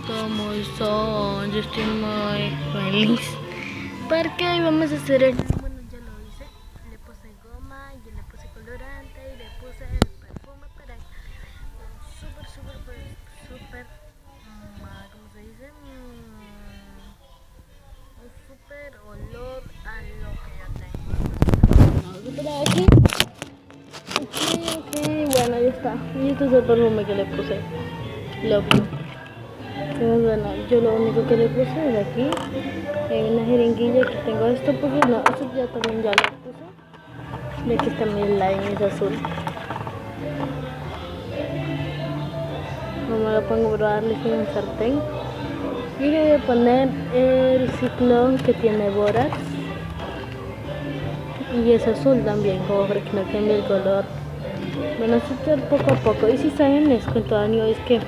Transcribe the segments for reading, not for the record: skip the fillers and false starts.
¿Cómo son? Yo estoy muy feliz porque hoy vamos a hacer el... Bueno, ya lo hice. Le puse goma, y le puse colorante y le puse el perfume para que súper, ¿cómo se dice? Un súper olor a lo que yo tengo. Vamos a poner aquí. Ok, bueno, ya está. Y este es el perfume que le puse. Loco. Bueno, yo lo único que le puse es aquí en una jeringuilla. Aquí tengo esto, porque no, esto ya también ya lo puse. Y aquí está mi slime, es azul. No me lo pongo a probarle en un sartén. Y le voy a poner el ciclón que tiene bórax. Y es azul también, como para que no cambie el color. Bueno, esto es poco a poco. Y si saben, les cuento algo, es que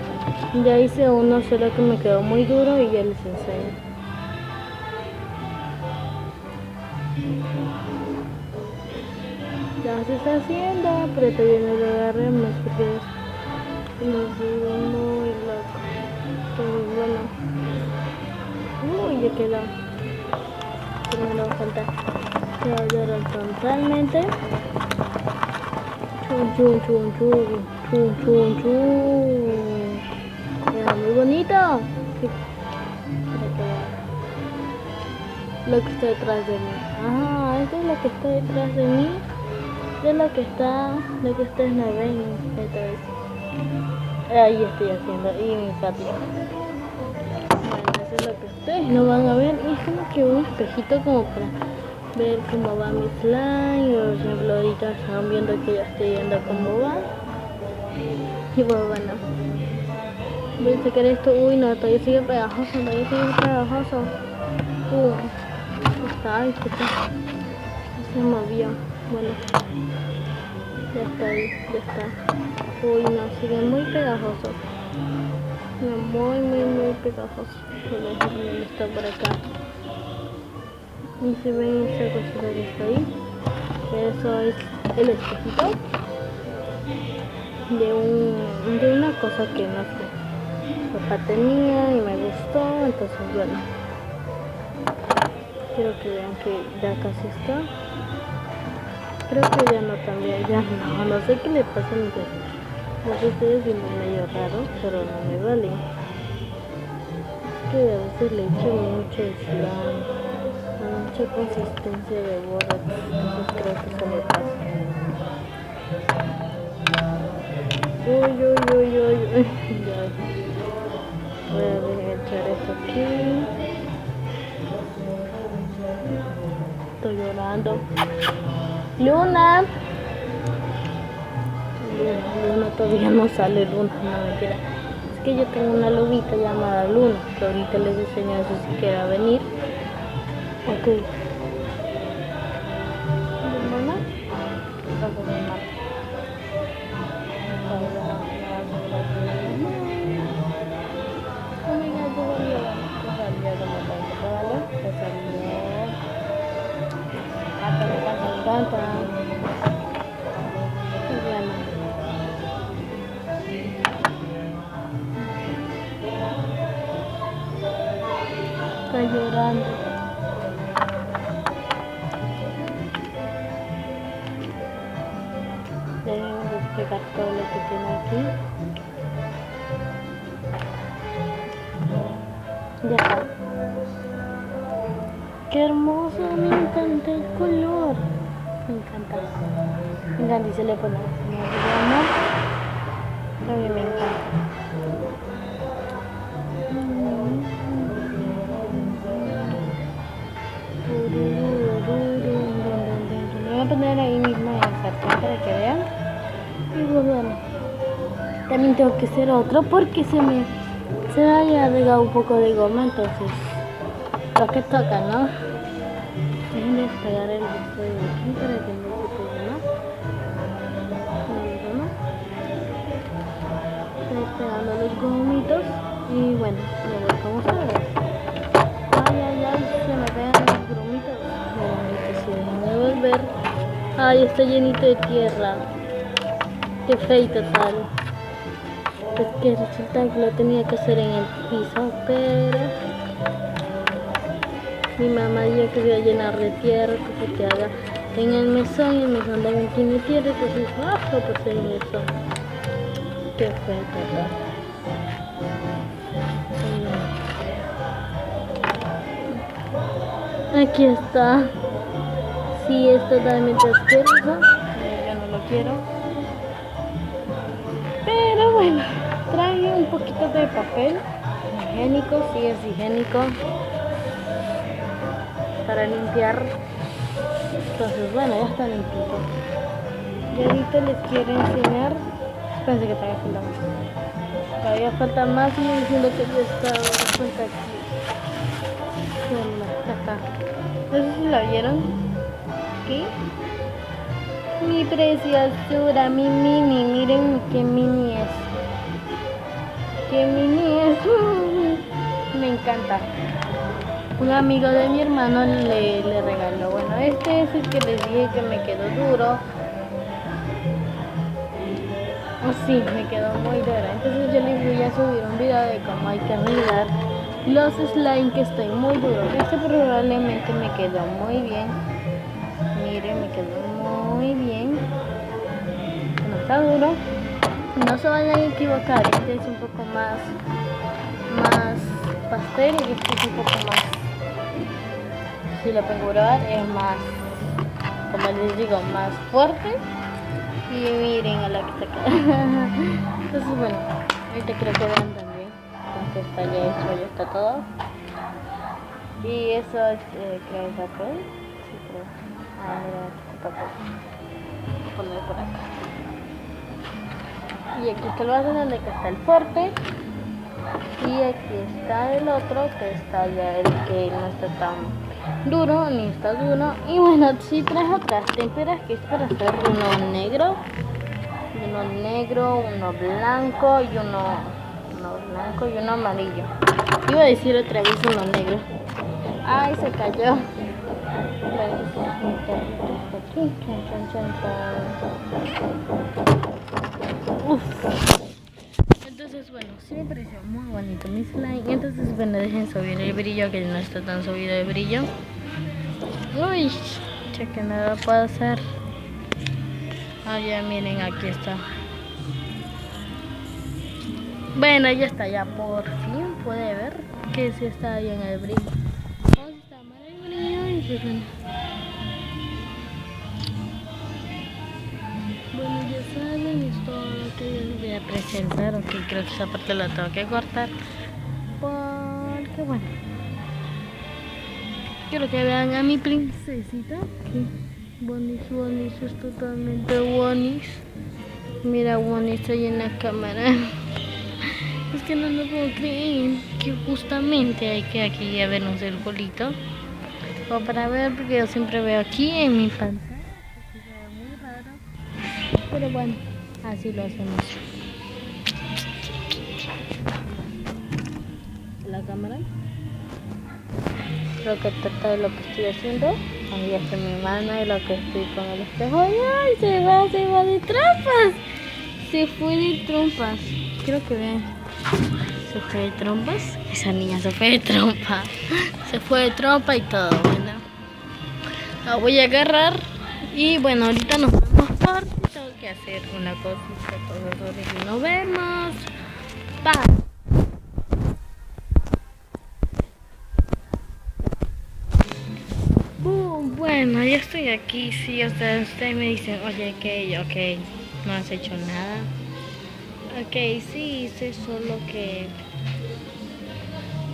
ya hice uno solo que me quedó muy duro y ya les enseño. Ya se está haciendo, pero todavía no lo agarremos porque nos sigue muy loco. Pero bueno. Uy, ya quedó. Pero me lo va a faltar. Se va a llorar frontalmente. Chun, chun, chun, chun, chun, chun. Queda muy bonito. Lo que está detrás de mí. Ajá, esto es lo que está detrás de mí. De lo que ustedes no ven. Ahí estoy haciendo. Y mi patio. Bueno, eso es lo que ustedes no van a ver. Y es como que un espejito como para ver cómo va mi slime. Por ejemplo, ahorita están viendo que yo estoy viendo cómo va. Y pues bueno, voy a sacar esto. Uy, no, todavía sigue pegajoso. Está, se movió. Bueno, ya está ahí, ya está. Uy, no, sigue muy pegajoso. Muy pegajoso. Déjenme está por acá. Y se ven esa cosita que está ahí. Eso es el espejito de una cosa que no sé, papá tenía y me gustó, entonces bueno, quiero que vean que ya casi está. Creo que ya no también, ya no sé qué le pasa a mis ojos. No sé, ustedes viendo medio raro, pero no me vale. Es que a veces le echo mucho slime, mucha consistencia de bórax, entonces creo que eso me pasa. Uy. Ya. Voy a echar esto aquí. Estoy llorando. Luna todavía no sale. Luna, no me queda. Es que yo tengo una lobita llamada Luna, que ahorita les enseño eso si quiera venir. Ok. ¿Hermana? Está llorando. Debemos despegar todo lo que tiene aquí. Ya está. Qué hermoso, me encanta el color. Me encanta y se le pone amor. También me encanta. Me voy a poner ahí mismo en el sartén para que vean. Y pues bueno, también tengo que hacer otro porque se me haya regado un poco de goma, entonces lo que toca, ¿no? Dejen de despegar el resto de aquí para que no se pegue más. Estoy pegando los gomitos y bueno, vamos a ver. Ay, se me pegan los gomitos. Si déjenme volver. Ay, está llenito de tierra. Qué feito sale. que resulta que lo tenía que hacer en el piso, pero mi mamá dijo que voy a llenar de tierra, que se haga en el mesón, y el mesón también tiene tierra, entonces bajo pues en eso. Qué fue todo. Aquí está. Sí, es totalmente asqueroso. Yo no lo quiero. Pero bueno, traje un poquito de papel higiénico, sí es higiénico, para limpiar. Entonces bueno, ya está limpito. Y ahorita les quiero enseñar. Pensé que todavía falta más. Todavía falta más y me diciendo que ya está bastante aquí. Bueno, acá. No sé si la vieron. ¿Qué? Mi preciosura, mi mini, miren qué mini es. Qué mini es. Me encanta. Un amigo de mi hermano le regaló. Bueno, este es el que les dije que me quedó duro. Oh, sí, me quedó muy dura. Entonces yo les voy a subir un video de cómo hay que arreglar los slime que estoy muy duro. Este probablemente me quedó muy bien. Miren, me quedó muy bien. No está duro. No se vayan a equivocar. Este es un poco más pastel y este es un poco más. Si lo pueden probar, es más, como les digo, más fuerte. Y miren a la que está acá. Entonces bueno, ahorita creo que vean también que está ya hecho, ya está todo. Y eso creo que es papel. Sí, creo. Mira, aquí está papel. Voy a poner por acá. Y aquí está el vaso donde está el fuerte. Y aquí está el otro, que está ya el que no está tan duro, ni está duro. Y bueno, sí traje otras témperas, que es para hacer uno negro, uno blanco y uno amarillo. Iba a decir otra vez uno negro. Ay, se cayó. Uf. Entonces bueno, sí me pareció muy bonito mi slime. Entonces bueno, dejen subir el brillo, que no está tan subido de brillo. Uy, chequen, nada puedo hacer. Ah, ya miren, aquí está. Bueno, ya está, ya por fin puede ver que sí está ahí en el brillo. Oh, sí está mal el brillo y pues bueno. Bueno, ya saben, es todo lo que les voy a presentar. Ok, creo que esa parte la tengo que cortar, porque bueno, quiero que vean a mi princesita. Okay. Bonis es totalmente Bonis. Mira, Bonis ahí en la cámara. Es que no lo puedo creer, que justamente hay que aquí ya vernos el colito. O para ver, porque yo siempre veo aquí en mi pantalla. Pero bueno, así lo hacemos. La cámara. Lo que trata de lo que estoy haciendo. Ahí está mi mano y lo que estoy con el espejo. ¡Ay! Se va de trompas. Se fue de trompas. Quiero que vean. Se fue de trompas. Esa niña se fue de trompa. Se fue de trompa y todo. Bueno, la voy a agarrar. Y bueno, ahorita nos vemos por... Tengo que hacer una cosita, y nos vemos. Bye. Bueno, ya estoy aquí. Sí, o sea, ustedes me dicen, oye, ok, no has hecho nada. Ok, sí hice, solo que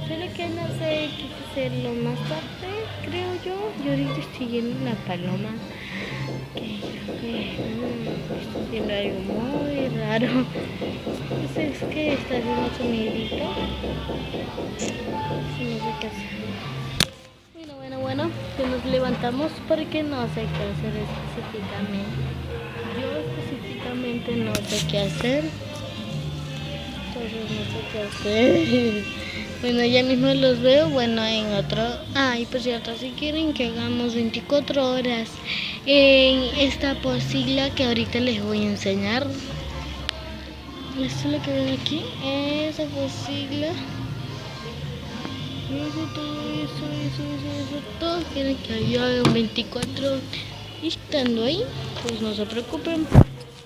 no sé, quise hacerlo más tarde, creo yo. Yo ahorita estoy yendo una paloma. Está haciendo algo muy raro. Entonces es que está haciendo sonidito. Sí, no sé qué hacer. Bueno, que nos levantamos porque no sé qué hacer específicamente. Yo específicamente no sé qué hacer. Entonces no sé qué hacer. Bueno, ya mismo los veo, bueno, en otro... y por cierto, si quieren que hagamos 24 horas en esta pocilga que ahorita les voy a enseñar. Esto es lo que ven aquí, esa fósila. Eso, todo eso, todo quiere que haya un 24 y estando ahí, pues no se preocupen.